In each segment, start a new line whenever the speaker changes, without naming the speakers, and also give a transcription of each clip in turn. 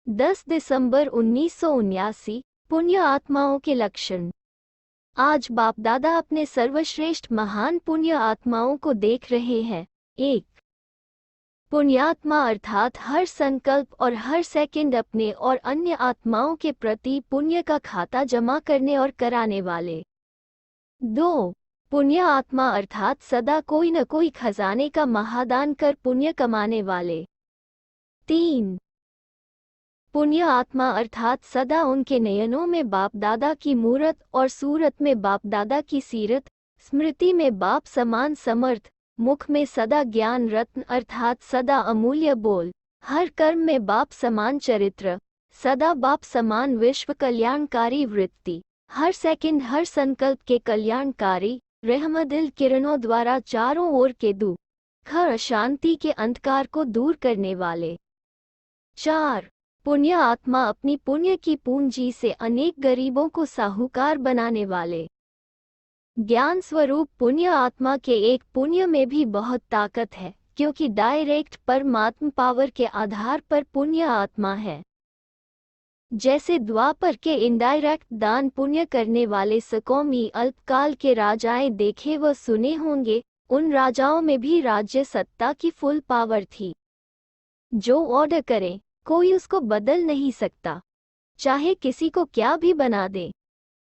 10 दिसंबर 1979। पुण्य आत्माओं के लक्षण। आज बाप दादा अपने सर्वश्रेष्ठ महान पुण्य आत्माओं को देख रहे हैं। 1. पुण्यात्मा अर्थात हर संकल्प और हर सेकंड अपने और अन्य आत्माओं के प्रति पुण्य का खाता जमा करने और कराने वाले। 2. पुण्य आत्मा अर्थात सदा कोई न कोई खजाने का महादान कर पुण्य कमाने वाले। 3. पुण्य आत्मा अर्थात सदा उनके नयनों में बाप दादा की मूरत और सूरत में बाप दादा की सीरत, स्मृति में बाप समान समर्थ, मुख में सदा ज्ञान रत्न अर्थात सदा अमूल्य बोल, हर कर्म में बाप समान चरित्र, सदा बाप समान विश्व कल्याणकारी वृत्ति, हर सेकंड हर संकल्प के कल्याणकारी रहमदिल किरणों द्वारा चारों ओर के दुख अशांति के अंधकार को दूर करने वाले। 4. पुण्य आत्मा अपनी पुण्य की पूंजी से अनेक गरीबों को साहूकार बनाने वाले। ज्ञान स्वरूप पुण्य आत्मा के एक पुण्य में भी बहुत ताकत है, क्योंकि डायरेक्ट परमात्म पावर के आधार पर पुण्य आत्मा है। जैसे द्वापर के इनडायरेक्ट दान पुण्य करने वाले सकौमी अल्पकाल के राजाएं देखे व सुने होंगे, उन राजाओं में भी राज्य सत्ता की फुल पावर थी। जो ऑर्डर करे कोई उसको बदल नहीं सकता, चाहे किसी को क्या भी बना दे,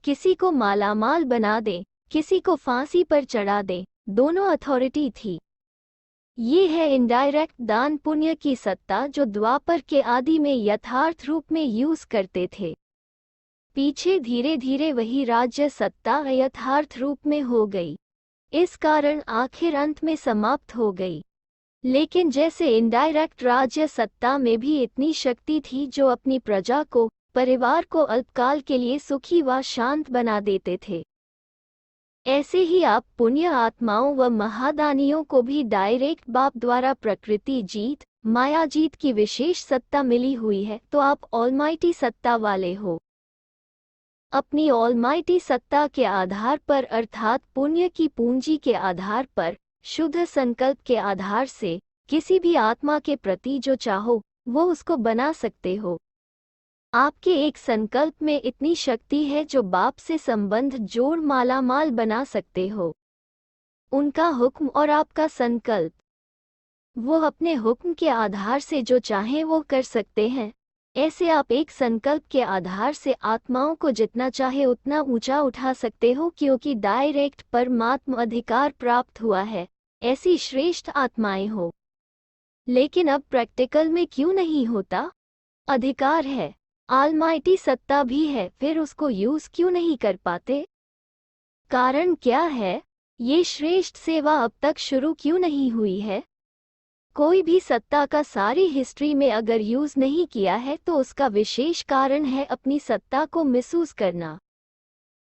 किसी को मालामाल बना दे, किसी को फांसी पर चढ़ा दे, दोनों अथॉरिटी थी। ये है इनडायरेक्ट दान पुण्य की सत्ता जो द्वापर के आदि में यथार्थ रूप में यूज करते थे। पीछे धीरे धीरे वही राज्य सत्ता यथार्थ रूप में हो गई, इस कारण आखिर अंत में समाप्त हो गई। लेकिन जैसे इनडायरेक्ट राज्य सत्ता में भी इतनी शक्ति थी जो अपनी प्रजा को, परिवार को अल्पकाल के लिए सुखी व शांत बना देते थे, ऐसे ही आप पुण्य आत्माओं व महादानियों को भी डायरेक्ट बाप द्वारा प्रकृति जीत, माया जीत की विशेष सत्ता मिली हुई है, तो आप ऑलमाइटी सत्ता वाले हो। अपनी ऑलमाइटी सत्ता के आधार पर अर्थात पुण्य की पूंजी के आधार पर, शुद्ध संकल्प के आधार से किसी भी आत्मा के प्रति जो चाहो वो उसको बना सकते हो। आपके एक संकल्प में इतनी शक्ति है जो बाप से संबंध जोड़ मालामाल बना सकते हो। उनका हुक्म और आपका संकल्प, वो अपने हुक्म के आधार से जो चाहे वो कर सकते हैं। ऐसे आप एक संकल्प के आधार से आत्माओं को जितना चाहे उतना ऊंचा उठा सकते हो, क्योंकि डायरेक्ट परमात्म अधिकार प्राप्त हुआ है, ऐसी श्रेष्ठ आत्माएं हो। लेकिन अब प्रैक्टिकल में क्यों नहीं होता? अधिकार है, ऑलमाइटी सत्ता भी है, फिर उसको यूज क्यों नहीं कर पाते? कारण क्या है? ये श्रेष्ठ सेवा अब तक शुरू क्यों नहीं हुई है? कोई भी सत्ता का सारी हिस्ट्री में अगर यूज नहीं किया है तो उसका विशेष कारण है अपनी सत्ता को मिसयूज करना।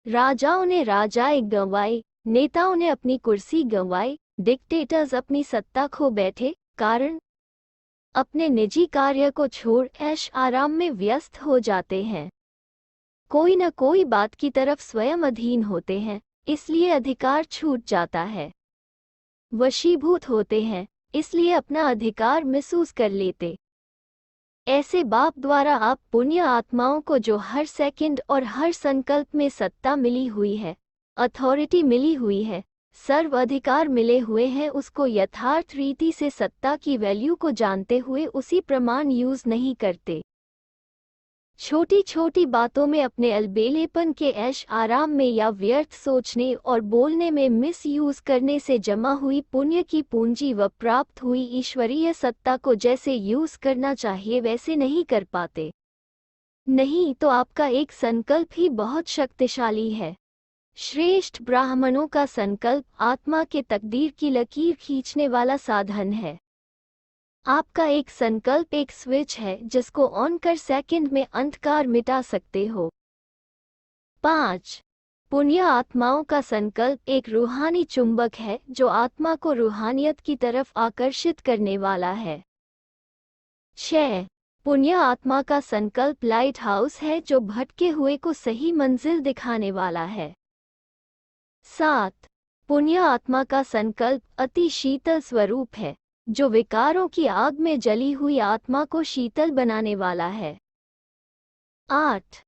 राजाओं ने राजाएं गंवाई, नेताओं ने अपनी कुर्सी गंवाई, डिक्टेटर्स अपनी सत्ता खो बैठे, कारण अपने निजी कार्य को छोड़ ऐश आराम में व्यस्त हो जाते हैं। कोई न कोई बात की तरफ स्वयं अधीन होते हैं, इसलिए अधिकार छूट जाता है। वशीभूत होते हैं, इसलिए अपना अधिकार महसूस कर लेते। ऐसे बाप द्वारा आप पुण्य आत्माओं को जो हर सेकंड और हर संकल्प में सत्ता मिली हुई है, अथॉरिटी मिली हुई है, सर्व अधिकार मिले हुए हैं, उसको यथार्थ रीति से सत्ता की वैल्यू को जानते हुए उसी प्रमाण यूज नहीं करते। छोटी छोटी बातों में अपने अलबेलेपन के ऐश आराम में या व्यर्थ सोचने और बोलने में मिस यूज करने से जमा हुई पुण्य की पूंजी व प्राप्त हुई ईश्वरीय सत्ता को जैसे यूज करना चाहिए वैसे नहीं कर पाते। नहीं तो आपका एक संकल्प ही बहुत शक्तिशाली है। श्रेष्ठ ब्राह्मणों का संकल्प आत्मा के तकदीर की लकीर खींचने वाला साधन है। आपका एक संकल्प एक स्विच है जिसको ऑन कर सेकंड में अंधकार मिटा सकते हो। 5. पुण्य आत्माओं का संकल्प एक रूहानी चुंबक है जो आत्मा को रूहानियत की तरफ आकर्षित करने वाला है। 6. पुण्य आत्मा का संकल्प लाइट हाउस है जो भटके हुए को सही मंजिल दिखाने वाला है। 7. पुण्य आत्मा का संकल्प अति शीतल स्वरूप है जो विकारों की आग में जली हुई आत्मा को शीतल बनाने वाला है। 8.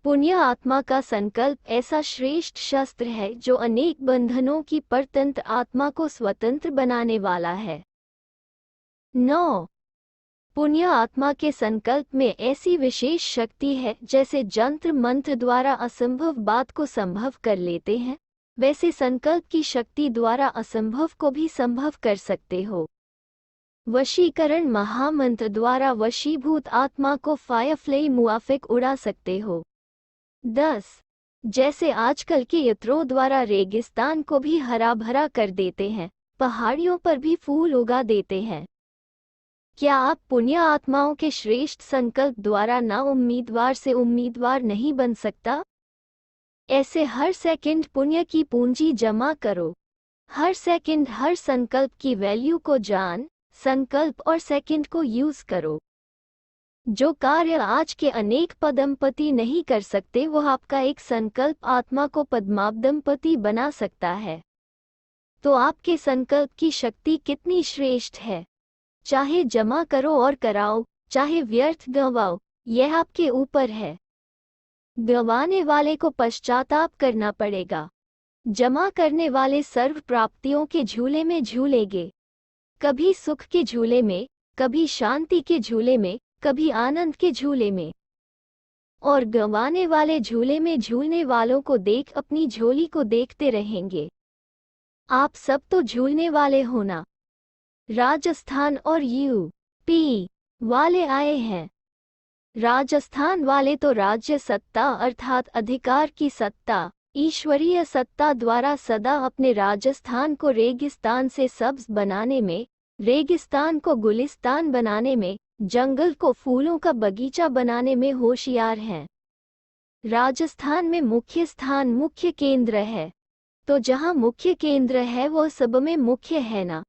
पुण्य आत्मा का संकल्प ऐसा श्रेष्ठ शस्त्र है जो अनेक बंधनों की परतंत्र आत्मा को स्वतंत्र बनाने वाला है। 9. पुण्य आत्मा के संकल्प में ऐसी विशेष शक्ति है जैसे जंत्र मंत्र द्वारा असंभव बात को संभव कर लेते हैं, वैसे संकल्प की शक्ति द्वारा असंभव को भी संभव कर सकते हो। वशीकरण महामंत्र द्वारा वशीभूत आत्मा को फायरफ्लाई मुआफिक उड़ा सकते हो। 10. जैसे आजकल के यंत्रों द्वारा रेगिस्तान को भी हरा भरा कर देते हैं, पहाड़ियों पर भी फूल उगा देते हैं। क्या आप पुण्य आत्माओं के श्रेष्ठ संकल्प द्वारा ना उम्मीदवार से उम्मीदवार नहीं बन सकता? ऐसे हर सेकंड पुण्य की पूंजी जमा करो। हर सेकंड हर संकल्प की वैल्यू को जान, संकल्प और सेकंड को यूज करो। जो कार्य आज के अनेक पदमपति नहीं कर सकते वो आपका एक संकल्प आत्मा को पद्मापदमपति बना सकता है। तो आपके संकल्प की शक्ति कितनी श्रेष्ठ है। चाहे जमा करो और कराओ, चाहे व्यर्थ गंवाओ, यह आपके ऊपर है। गंवाने वाले को पश्चाताप करना पड़ेगा। जमा करने वाले सर्व प्राप्तियों के झूले में झूलेंगे, कभी सुख के झूले में, कभी शांति के झूले में, कभी आनंद के झूले में। और गंवाने वाले झूले में झूलने वालों को देख अपनी झोली को देखते रहेंगे। आप सब तो झूलने वाले हो ना। राजस्थान और यूपी वाले आए हैं। राजस्थान वाले तो राज्य सत्ता अर्थात अधिकार की सत्ता, ईश्वरीय सत्ता द्वारा सदा अपने राजस्थान को रेगिस्तान से सब्ज बनाने में, रेगिस्तान को गुलिस्तान बनाने में, जंगल को फूलों का बगीचा बनाने में होशियार हैं। राजस्थान में मुख्य स्थान मुख्य केंद्र है, तो जहाँ मुख्य केंद्र है वो सब में मुख्य है ना।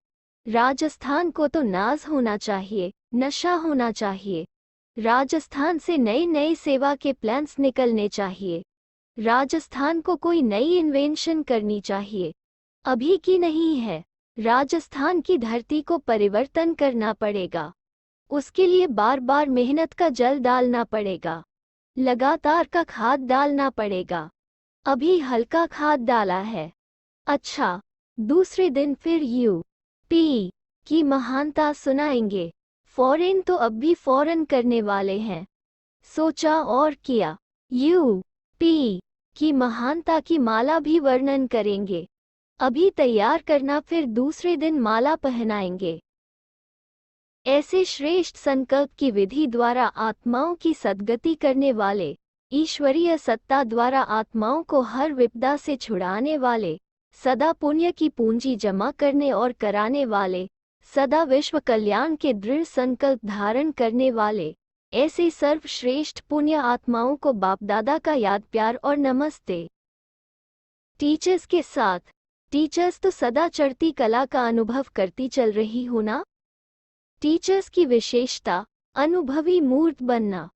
राजस्थान को तो नाज होना चाहिए, नशा होना चाहिए। राजस्थान से नई नई सेवा के प्लान्स निकलने चाहिए। राजस्थान को कोई नई इन्वेंशन करनी चाहिए, अभी की नहीं है। राजस्थान की धरती को परिवर्तन करना पड़ेगा। उसके लिए बार बार मेहनत का जल डालना पड़ेगा, लगातार का खाद डालना पड़ेगा। अभी हल्का खाद डाला है। अच्छा, दूसरे दिन फिर यूपी की महानता सुनाएंगे। फॉरेन तो अब भी फॉरेन करने वाले हैं। सोचा और किया। यूपी की महानता की माला भी वर्णन करेंगे। अभी तैयार करना, फिर दूसरे दिन माला पहनाएंगे। ऐसे श्रेष्ठ संकल्प की विधि द्वारा आत्माओं की सद्गति करने वाले, ईश्वरीय सत्ता द्वारा आत्माओं को हर विपदा से छुड़ाने वाले, सदा पुण्य की पूंजी जमा करने और कराने वाले, सदा विश्व कल्याण के दृढ़ संकल्प धारण करने वाले, ऐसे सर्वश्रेष्ठ पुण्य आत्माओं को बाप दादा का याद प्यार और नमस्ते। टीचर्स के साथ, टीचर्स तो सदा चढ़ती कला का अनुभव करती चल रही हो ना। टीचर्स की विशेषता, अनुभवी मूर्त बनना।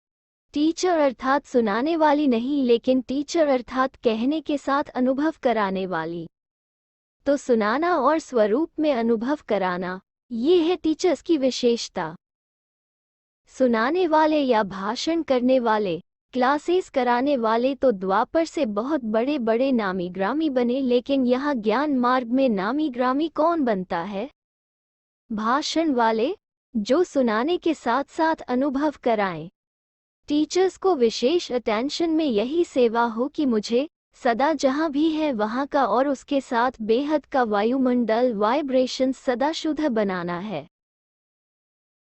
टीचर अर्थात सुनाने वाली नहीं, लेकिन टीचर अर्थात कहने के साथ अनुभव कराने वाली। तो सुनाना और स्वरूप में अनुभव कराना, ये है टीचर्स की विशेषता। सुनाने वाले या भाषण करने वाले, क्लासेस कराने वाले तो द्वापर से बहुत बड़े बड़े नामी ग्रामी बने, लेकिन यहाँ ज्ञान मार्ग में नामी ग्रामी कौन बनता है? भाषण वाले, जो सुनाने के साथ साथ अनुभव कराएं। टीचर्स को विशेष अटेंशन में यही सेवा हो कि मुझे सदा जहाँ भी है वहाँ का और उसके साथ बेहद का वायुमंडल वाइब्रेशन सदा शुद्ध बनाना है।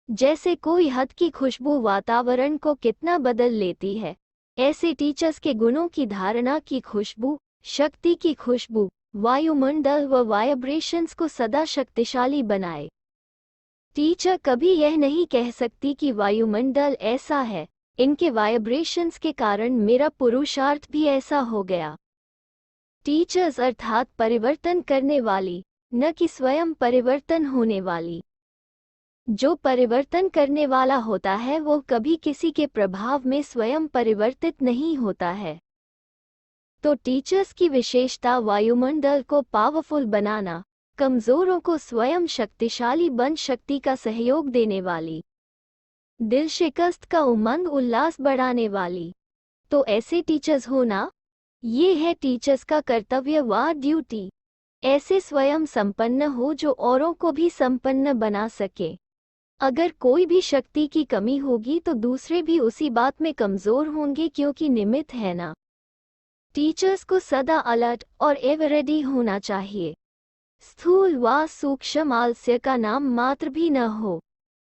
जैसे कोई हद की खुशबू वातावरण को कितना बदल लेती है, ऐसे टीचर्स के गुणों की धारणा की खुशबू, शक्ति की खुशबू, वायुमंडल व वाइब्रेशंस को सदा शक्तिशाली बनाए। टीचर कभी यह नहीं कह सकती कि वायुमंडल ऐसा है, इनके वाइब्रेशंस के कारण मेरा पुरुषार्थ भी ऐसा हो गया। टीचर्स अर्थात परिवर्तन करने वाली, न कि स्वयं परिवर्तन होने वाली। जो परिवर्तन करने वाला होता है वो कभी किसी के प्रभाव में स्वयं परिवर्तित नहीं होता है। तो टीचर्स की विशेषता वायुमंडल को पावरफुल बनाना, कमजोरों को स्वयं शक्तिशाली बन शक्ति का सहयोग देने वाली, दिल शिकस्त का उमंग उल्लास बढ़ाने वाली। तो ऐसे टीचर्स होना, ये है टीचर्स का कर्तव्य व ड्यूटी। ऐसे स्वयं संपन्न हो जो औरों को भी संपन्न बना सके। अगर कोई भी शक्ति की कमी होगी तो दूसरे भी उसी बात में कमजोर होंगे, क्योंकि निमित्त है ना। टीचर्स को सदा अलर्ट और एवर रेडी होना चाहिए। स्थूल व सूक्ष्म आलस्य का नाम मात्र भी न हो।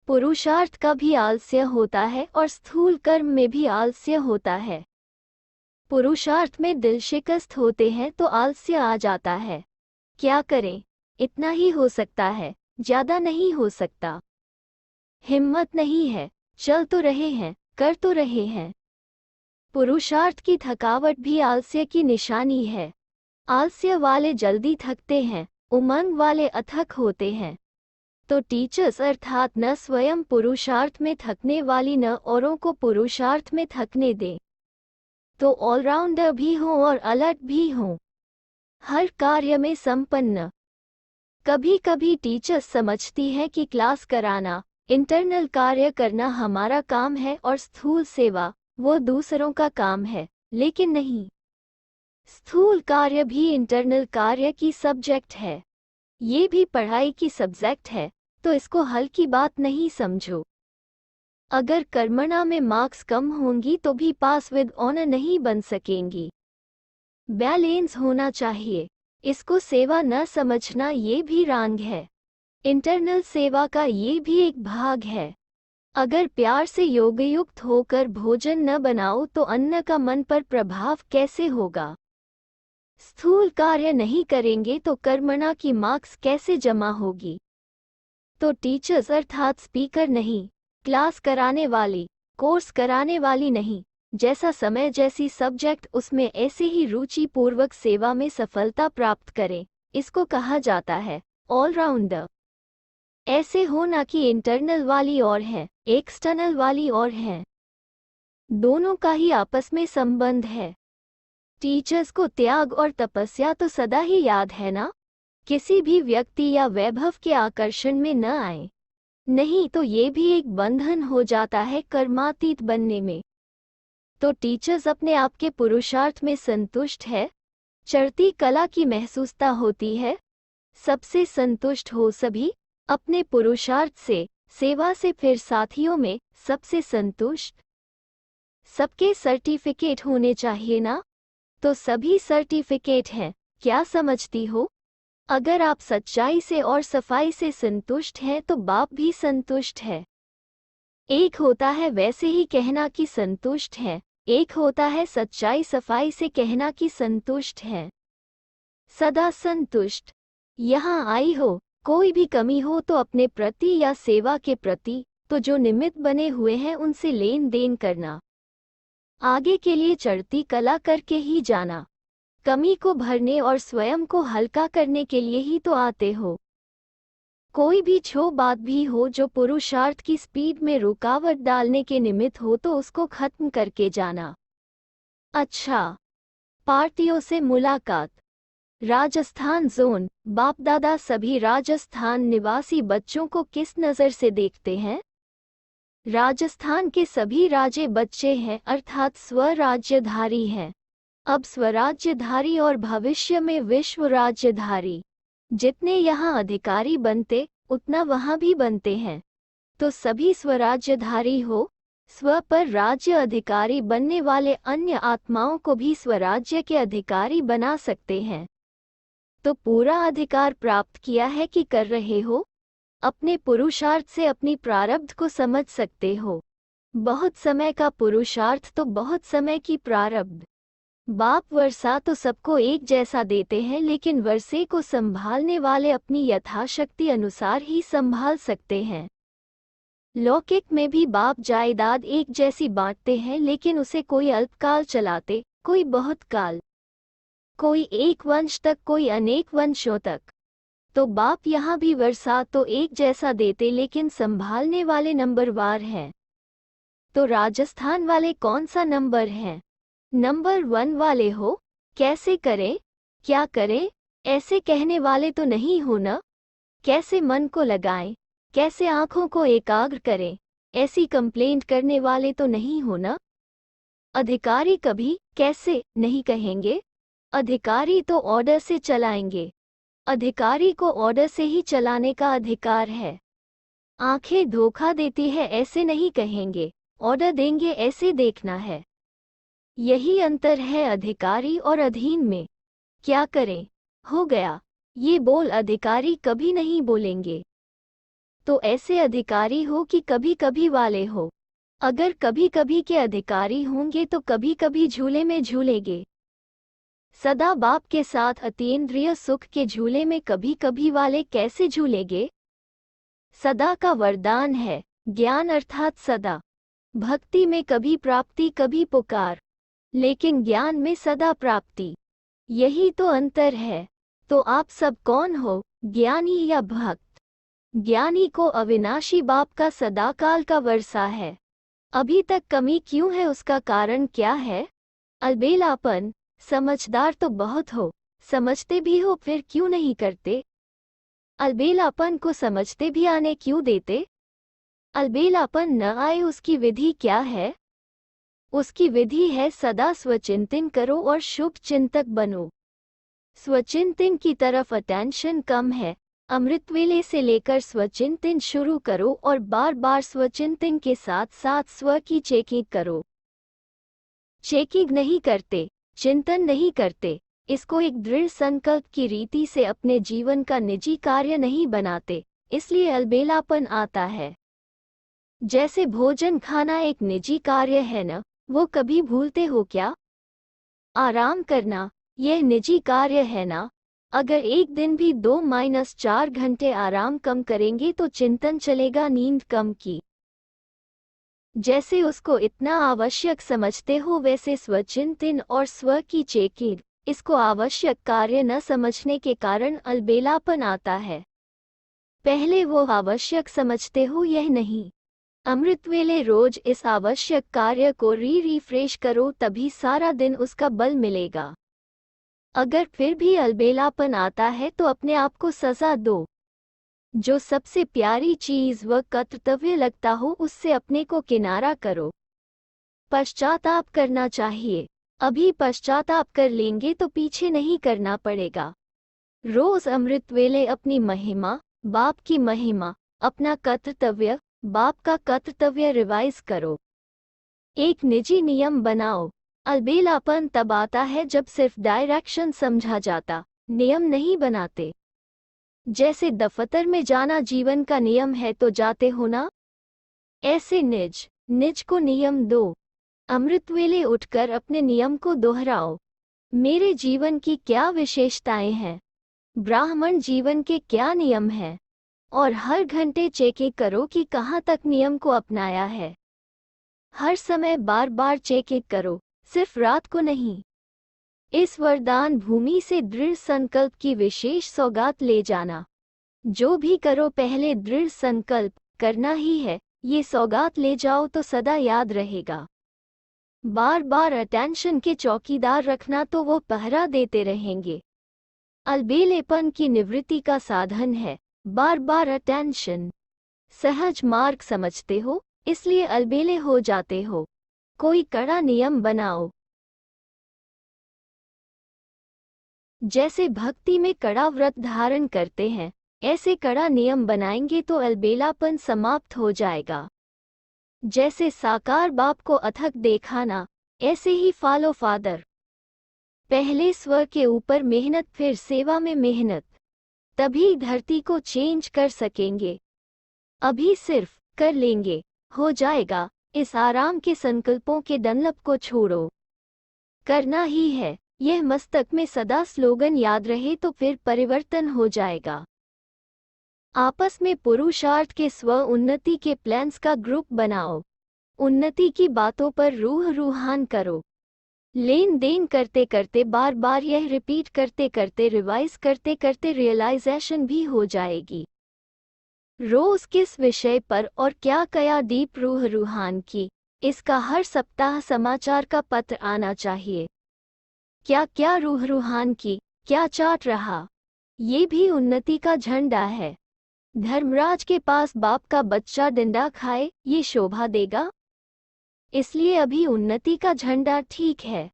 पुरुषार्थ का भी आलस्य होता है और स्थूल कर्म में भी आलस्य होता है। पुरुषार्थ में दिल शिकस्त होते हैं तो आलस्य आ जाता है। क्या करें, इतना ही हो सकता है, ज्यादा नहीं हो सकता। हिम्मत नहीं है, चल तो रहे हैं, कर तो रहे हैं। पुरुषार्थ की थकावट भी आलस्य की निशानी है। आलस्य वाले जल्दी थकते हैं, उमंग वाले अथक होते हैं। तो टीचर्स अर्थात न स्वयं पुरुषार्थ में थकने वाली न औरों को पुरुषार्थ में थकने दे। तो ऑलराउंडर भी हो और अलर्ट भी हो, हर कार्य में संपन्न। कभी कभी टीचर्स समझती है कि क्लास कराना, इंटरनल कार्य करना हमारा काम है और स्थूल सेवा वो दूसरों का काम है, लेकिन नहीं। स्थूल कार्य भी इंटरनल कार्य की सब्जेक्ट है, ये भी पढ़ाई की सब्जेक्ट है, तो इसको हल्की बात नहीं समझो। अगर कर्मणा में मार्क्स कम होंगी तो भी पास विद ऑनर नहीं बन सकेंगी। बैलेंस होना चाहिए, इसको सेवा न समझना ये भी रॉन्ग है। इंटरनल सेवा का ये भी एक भाग है। अगर प्यार से योगयुक्त होकर भोजन न बनाओ तो अन्न का मन पर प्रभाव कैसे होगा। स्थूल कार्य नहीं करेंगे तो कर्मणा की मार्क्स कैसे जमा होगी। तो टीचर्स अर्थात स्पीकर नहीं, क्लास कराने वाली, कोर्स कराने वाली नहीं, जैसा समय जैसी सब्जेक्ट उसमें ऐसे ही रुचि पूर्वक सेवा में सफलता प्राप्त करें, इसको कहा जाता है ऑलराउंडर। ऐसे हो ना कि इंटरनल वाली और है, एक्सटर्नल वाली और है, दोनों का ही आपस में संबंध है। टीचर्स को त्याग और तपस्या तो सदा ही याद है ना। किसी भी व्यक्ति या वैभव के आकर्षण में न आए, नहीं तो ये भी एक बंधन हो जाता है कर्मातीत बनने में। तो टीचर्स अपने आप के पुरुषार्थ में संतुष्ट है, चढ़ती कला की महसूसता होती है। सबसे संतुष्ट हो सभी अपने पुरुषार्थ से, सेवा से, फिर साथियों में सबसे संतुष्ट। सबके सर्टिफिकेट होने चाहिए ना, तो सभी सर्टिफिकेट हैं, क्या समझती हो। अगर आप सच्चाई से और सफाई से संतुष्ट हैं तो बाप भी संतुष्ट है। एक होता है वैसे ही कहना कि संतुष्ट है, एक होता है सच्चाई सफाई से कहना कि संतुष्ट है। सदा संतुष्ट। यहाँ आई हो, कोई भी कमी हो तो अपने प्रति या सेवा के प्रति, तो जो निमित्त बने हुए हैं उनसे लेन देन करना। आगे के लिए चढ़ती कला करके ही जाना। कमी को भरने और स्वयं को हल्का करने के लिए ही तो आते हो। कोई भी छो बात भी हो जो पुरुषार्थ की स्पीड में रुकावट डालने के निमित्त हो तो उसको खत्म करके जाना। अच्छा, पार्टियों से मुलाकात। राजस्थान जोन, बाप दादा सभी राजस्थान निवासी बच्चों को किस नज़र से देखते हैं। राजस्थान के सभी राजे बच्चे हैं, अर्थात स्वराज्यधारी हैं। अब स्वराज्यधारी और भविष्य में विश्व राज्यधारी। जितने यहाँ अधिकारी बनते उतना वहाँ भी बनते हैं। तो सभी स्वराज्यधारी हो, स्व पर राज्य अधिकारी बनने वाले अन्य आत्माओं को भी स्वराज्य के अधिकारी बना सकते हैं। तो पूरा अधिकार प्राप्त किया है कि कर रहे हो। अपने पुरुषार्थ से अपनी प्रारब्ध को समझ सकते हो। बहुत समय का पुरुषार्थ तो बहुत समय की प्रारब्ध। बाप वर्षा तो सबको एक जैसा देते हैं, लेकिन वर्षे को संभालने वाले अपनी यथाशक्ति अनुसार ही संभाल सकते हैं। लौकिक में भी बाप जायदाद एक जैसी बांटते हैं, लेकिन उसे कोई अल्पकाल चलाते, कोई बहुत काल, कोई एक वंश तक, कोई अनेक वंशों तक। तो बाप यहाँ भी वर्षा तो एक जैसा देते, लेकिन संभालने वाले नंबरवार हैं। तो राजस्थान वाले कौन सा नंबर हैं? नंबर 1 वाले हो। कैसे करें, क्या करें? ऐसे कहने वाले तो नहीं हो न? कैसे मन को लगाएं, कैसे आंखों को एकाग्र करें, ऐसी कंप्लेंट करने वाले तो नहीं हो न? अधिकारी कभी कैसे नहीं कहेंगे? अधिकारी तो ऑर्डर से चलाएंगे। अधिकारी को ऑर्डर से ही चलाने का अधिकार है। आंखें धोखा देती है ऐसे नहीं कहेंगे, ऑर्डर देंगे ऐसे देखना है। यही अंतर है अधिकारी और अधीन में। क्या करें? हो गया, ये बोल अधिकारी कभी नहीं बोलेंगे। तो ऐसे अधिकारी हो कि कभी कभी वाले हो। अगर कभी कभी के अधिकारी होंगे तो कभी कभी झूले में झूलेंगे। सदा बाप के साथ अतीन्द्रिय सुख के झूले में कभी कभी वाले कैसे झूलेंगे? सदा का वरदान है ज्ञान अर्थात सदा। भक्ति में कभी प्राप्ति कभी पुकार, लेकिन ज्ञान में सदा प्राप्ति। यही तो अंतर है। तो आप सब कौन हो, ज्ञानी या भक्त? ज्ञानी को अविनाशी बाप का सदाकाल का वर्षा है। अभी तक कमी क्यों है, उसका कारण क्या है? अलबेलापन। समझदार तो बहुत हो, समझते भी हो, फिर क्यों नहीं करते? अलबेलापन को समझते भी आने क्यों देते? अलबेलापन न आए उसकी विधि क्या है? उसकी विधि है सदा स्वचिंतन करो और शुभ चिंतक बनो। स्वचिंतन की तरफ अटेंशन कम है। अमृतवेले से लेकर स्वचिंतन शुरू करो और बार बार स्वचिंतन के साथ साथ स्व की चेकिंग करो। चेकिंग नहीं करते, चिंतन नहीं करते, इसको एक दृढ़ संकल्प की रीति से अपने जीवन का निजी कार्य नहीं बनाते, इसलिए अलबेलापन आता है। जैसे भोजन खाना एक निजी कार्य है न, वो कभी भूलते हो क्या? आराम करना यह निजी कार्य है ना? अगर एक दिन भी 2-4 घंटे आराम कम करेंगे तो चिंतन चलेगा नींद कम की। जैसे उसको इतना आवश्यक समझते हो वैसे स्वचिंतन और स्व की चेकिंग, इसको आवश्यक कार्य न समझने के कारण अलबेलापन आता है। पहले वो आवश्यक समझते हो यह नहीं। अमृतवेले रोज इस आवश्यक कार्य को रिफ्रेश करो तभी सारा दिन उसका बल मिलेगा। अगर फिर भी अलबेलापन आता है तो अपने आप को सजा दो। जो सबसे प्यारी चीज व कर्तव्य लगता हो उससे अपने को किनारा करो। पश्चाताप करना चाहिए। अभी पश्चाताप कर लेंगे तो पीछे नहीं करना पड़ेगा। रोज अमृतवेले अपनी महिमा, बाप की महिमा, अपना कर्तव्य, बाप का कर्तव्य रिवाइज करो। एक निजी नियम बनाओ। अलबेलापन तब आता है जब सिर्फ डायरेक्शन समझा जाता, नियम नहीं बनाते। जैसे दफ्तर में जाना जीवन का नियम है तो जाते हो ना? ऐसे निज को नियम दो। अमृतवेले उठकर अपने नियम को दोहराओ। मेरे जीवन की क्या विशेषताएं हैं? ब्राह्मण जीवन के क्या नियम हैं? और हर घंटे चेक करो कि कहाँ तक नियम को अपनाया है। हर समय बार बार चेक करो, सिर्फ रात को नहीं। इस वरदान भूमि से दृढ़ संकल्प की विशेष सौगात ले जाना। जो भी करो पहले दृढ़ संकल्प करना ही है, ये सौगात ले जाओ तो सदा याद रहेगा। बार बार अटेंशन के चौकीदार रखना तो वो पहरा देते रहेंगे। अलबेलेपन की निवृत्ति का साधन है बार बार अटेंशन। सहज मार्ग समझते हो इसलिए अलबेले हो जाते हो। कोई कड़ा नियम बनाओ। जैसे भक्ति में कड़ा व्रत धारण करते हैं, ऐसे कड़ा नियम बनाएंगे तो अलबेलापन समाप्त हो जाएगा। जैसे साकार बाप को अथक देखाना, ऐसे ही फॉलो फादर। पहले स्व के ऊपर मेहनत फिर सेवा में मेहनत, तभी धरती को चेंज कर सकेंगे। अभी सिर्फ कर लेंगे, हो जाएगा। इस आराम के संकल्पों के डनलप को छोड़ो। करना ही है, यह मस्तक में सदा स्लोगन याद रहे तो फिर परिवर्तन हो जाएगा। आपस में पुरुषार्थ के स्व उन्नति के प्लान्स का ग्रुप बनाओ। उन्नति की बातों पर रूहान करो। लेन देन करते करते बार बार यह रिपीट करते करते रिवाइज करते करते रियलाइजेशन भी हो जाएगी। रोज किस विषय पर और क्या कया दीप रूहान की, इसका हर सप्ताह समाचार का पत्र आना चाहिए। क्या क्या रूहान की, क्या चाट रहा? ये भी उन्नति का झंडा है। धर्मराज के पास बाप का बच्चा डंडा खाए, ये शोभा देगा? इसलिए अभी उन्नति का झंडा ठीक है।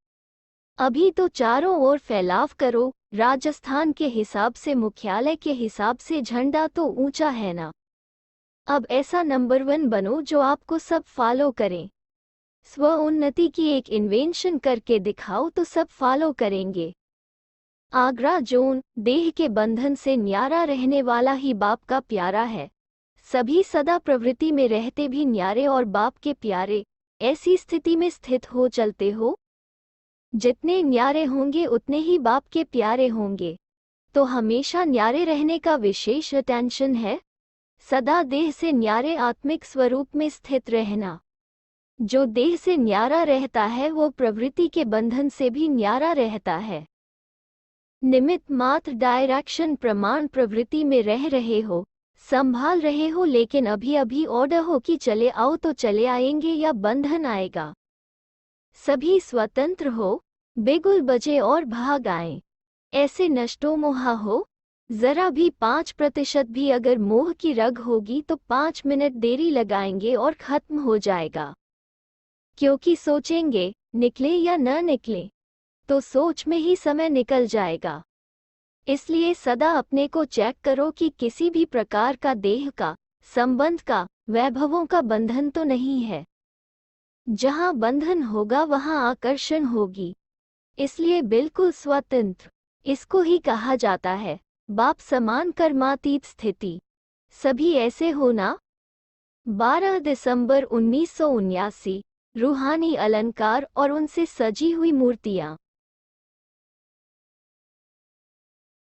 अभी तो चारों ओर फैलाव करो। राजस्थान के हिसाब से, मुख्यालय के हिसाब से झंडा तो ऊंचा है ना। अब ऐसा नंबर 1 बनो जो आपको सब फॉलो करें। स्व उन्नति की एक इन्वेंशन करके दिखाओ तो सब फॉलो करेंगे। आगरा जोन, देह के बंधन से न्यारा रहने वाला ही बाप का प्यारा है। सभी सदा प्रवृत्ति में रहते भी न्यारे और बाप के प्यारे। ऐसी स्थिति में स्थित हो चलते हो। जितने न्यारे होंगे उतने ही बाप के प्यारे होंगे। तो हमेशा न्यारे रहने का विशेष अटेंशन है। सदा देह से न्यारे आत्मिक स्वरूप में स्थित रहना। जो देह से न्यारा रहता है वो प्रवृत्ति के बंधन से भी न्यारा रहता है। निमित्त मात्र डायरेक्शन प्रमाण प्रवृत्ति में रह रहे हो, संभाल रहे हो, लेकिन अभी अभी ऑर्डर हो कि चले आओ तो चले आएंगे या बंधन आएगा। सभी स्वतंत्र हो, बेगुल बजे और भाग आए। ऐसे नष्टो मोहा हो। जरा भी 5% भी अगर मोह की रग होगी तो 5 मिनट देरी लगाएंगे और खत्म हो जाएगा। क्योंकि सोचेंगे निकले या न निकले, तो सोच में ही समय निकल जाएगा। इसलिए सदा अपने को चेक करो कि किसी भी प्रकार का देह का, संबंध का, वैभवों का बंधन तो नहीं है। जहां बंधन होगा वहां आकर्षण होगी। इसलिए बिल्कुल स्वतंत्र। इसको ही कहा जाता है बाप समान कर्मातीत स्थिति। सभी ऐसे होना। 12 दिसंबर 1979। रूहानी अलंकार और उनसे सजी हुई मूर्तियां।